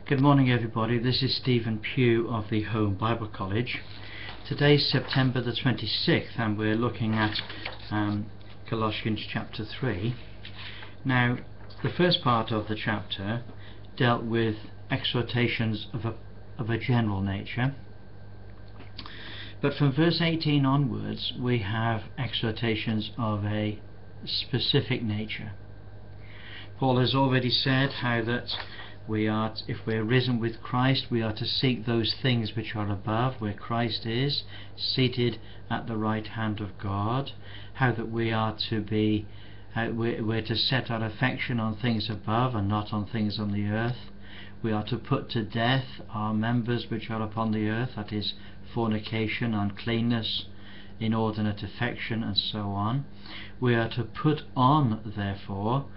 Good morning everybody, this is Stephen Pugh of the Home Bible College. Today's September the 26th and we're looking at Colossians chapter 3. Now the first part of the chapter dealt with exhortations of a general nature, but from verse 18 onwards we have exhortations of a specific nature. Paul has already said how that we are, if we're risen with Christ, we are to seek those things which are above, where Christ is seated at the right hand of God. How that we are to be, we're to set our affection on things above and not on things on the earth. We are to put to death our members which are upon the earth, that is fornication, uncleanness, inordinate affection, and so on. We are to put on, therefore,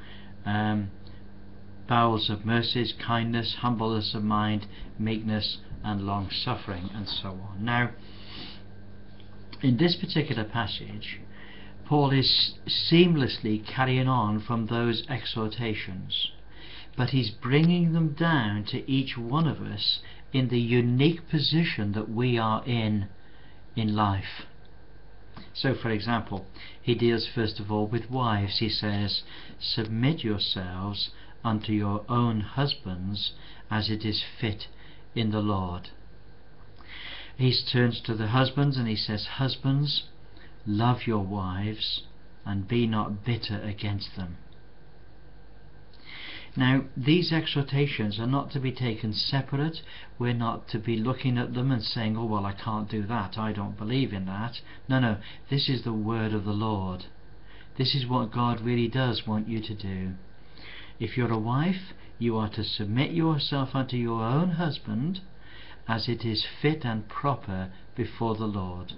bowels of mercies, kindness, humbleness of mind, meekness, and long suffering, and so on. Now, in this particular passage, Paul is seamlessly carrying on from those exhortations, but he's bringing them down to each one of us in the unique position that we are in life. So, for example, he deals first of all with wives. He says, submit yourselves unto your own husbands as it is fit in the Lord. He turns to the husbands and he says, husbands, love your wives and be not bitter against them. Now, these exhortations are not to be taken separate. We're not to be looking at them and saying, oh well, I can't do that, I don't believe in that. No, this is the word of the Lord. This is what God really does want you to do. If you're a wife, you are to submit yourself unto your own husband as it is fit and proper before the Lord.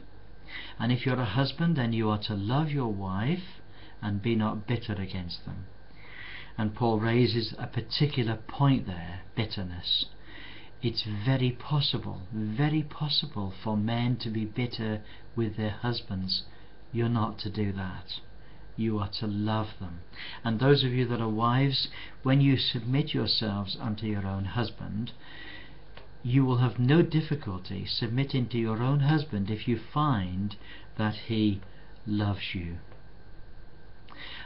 And if you're a husband, then you are to love your wife and be not bitter against them. And Paul raises a particular point there, bitterness. It's very possible for men to be bitter with their husbands. You're not to do that. You are to love them. And those of you that are wives, when you submit yourselves unto your own husband, you will have no difficulty submitting to your own husband if you find that he loves you.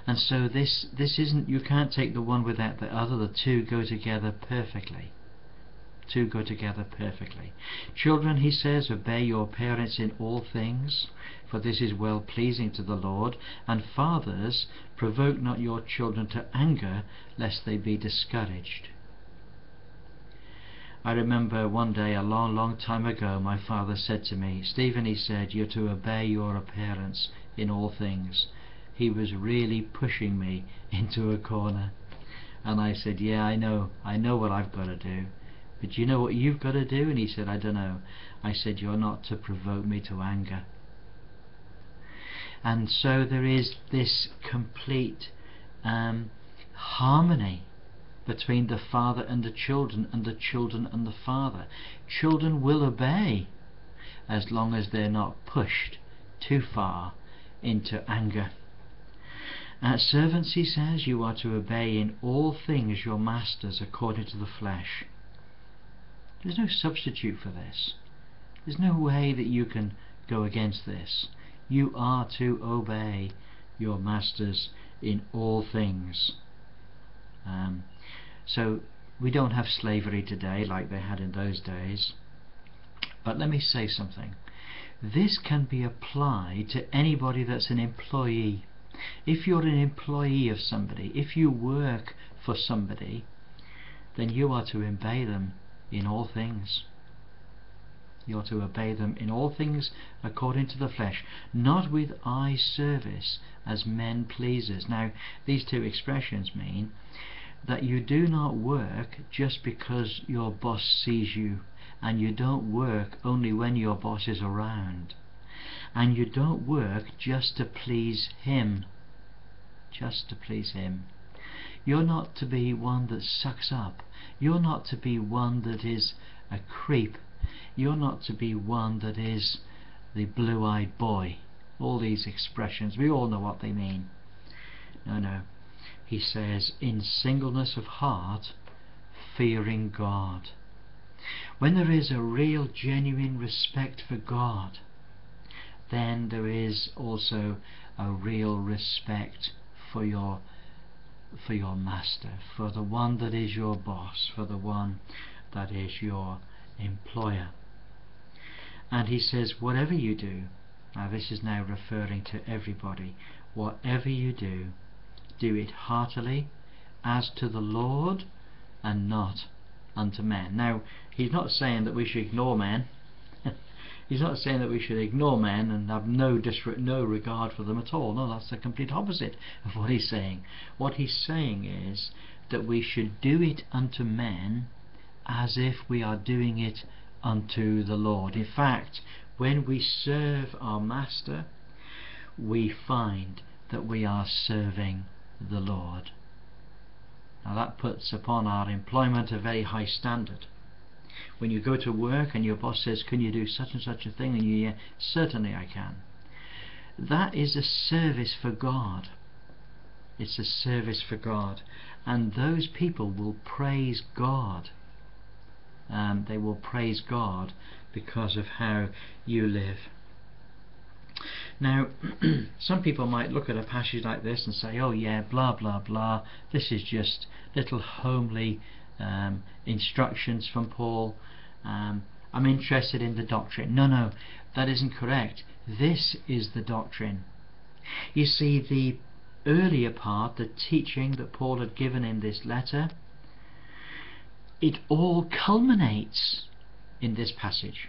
And so this isn't, you can't take the one without the other. The two go together perfectly. Two go together perfectly. Children, he says, obey your parents in all things, for this is well pleasing to the Lord. And fathers, provoke not your children to anger, lest they be discouraged. I remember one day, a long time ago, my father said to me, Stephen, he said, you're to obey your parents in all things. He was really pushing me into a corner. And I said, yeah, I know what I've got to do. But you know what you've got to do? And he said, I don't know. I said, you're not to provoke me to anger. And so there is this complete harmony between the father and the children and the father. Children will obey as long as they're not pushed too far into anger. Servants, he says, you are to obey in all things your masters according to the flesh. There's no substitute for this. There's no way that you can go against this. You are to obey your masters in all things. So we don't have slavery today like they had in those days. But let me say something. This can be applied to anybody that's an employee. If you're an employee of somebody, if you work for somebody, then you are to obey them in all things. You are to obey them in all things according to the flesh, not with eye service as men pleasers. Now, these two expressions mean that you do not work just because your boss sees you, and you don't work only when your boss is around. And you don't work just to please him. Just to please him. You're not to be one that sucks up. You're not to be one that is a creep. You're not to be one that is the blue-eyed boy. All these expressions, we all know what they mean. No. He says, in singleness of heart, fearing God. When there is a real genuine respect for God, then there is also a real respect for your master, for the one that is your boss, for the one that is your employer. And he says, whatever you do, now this is now referring to everybody, whatever you do, do it heartily as to the Lord and not unto men. Now, he's not saying that we should ignore men. He's not saying that we should ignore men and have no regard for them at all. No, that's the complete opposite of what he's saying. What he's saying is that we should do it unto men as if we are doing it unto the Lord. In fact, when we serve our master, we find that we are serving the Lord. Now that puts upon our employment a very high standard. When you go to work and your boss says, can you do such and such a thing, and you hear, certainly I can. That is a service for God. It's a service for God. And those people will praise God. They will praise God because of how you live. Now, some people might look at a passage like this and say, oh yeah, blah blah blah, this is just little homely instructions from Paul. I'm interested in the doctrine. No, that isn't correct. This is the doctrine. You see, the earlier part, the teaching that Paul had given in this letter, it all culminates in this passage.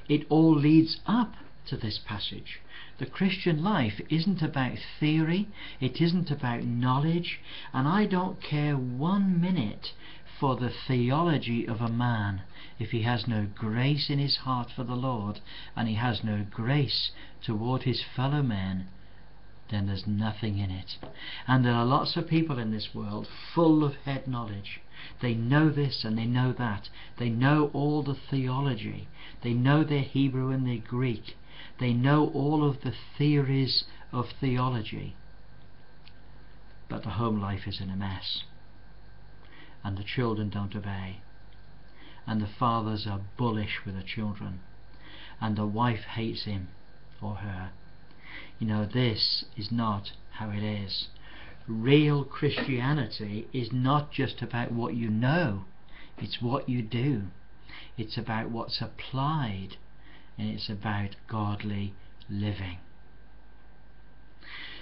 It all leads up to this passage. The Christian life isn't about theory, it isn't about knowledge, and I don't care 1 minute for the theology of a man if he has no grace in his heart for the Lord, and he has no grace toward his fellow men. Then there's nothing in it. And there are lots of people in this world full of head knowledge. They know this and they know that. They know all the theology. They know their Hebrew and their Greek. They know all of the theories of theology. But the home life is in a mess. And the children don't obey. And the fathers are bullish with the children. And the wife hates him or her. You know, this is not how it is. Real Christianity is not just about what you know, it's what you do. It's about what's applied, and it's about godly living.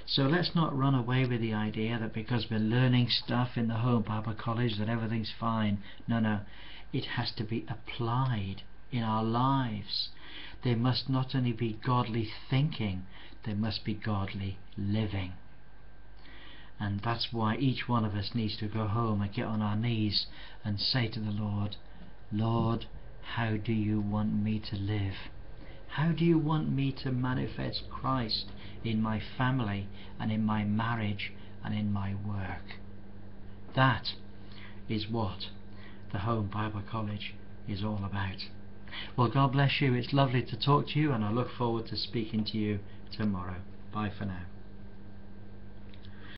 So let's not run away with the idea that because we're learning stuff in the home Bible college that everything's fine. No, it has to be applied in our lives. There must not only be godly thinking, there must be godly living. And that's why each one of us needs to go home and get on our knees and say to the Lord, Lord, how do you want me to live? How do you want me to manifest Christ in my family and in my marriage and in my work? That is what the Home Bible College is all about. Well, God bless you. It's lovely to talk to you, and I look forward to speaking to you tomorrow. Bye for now.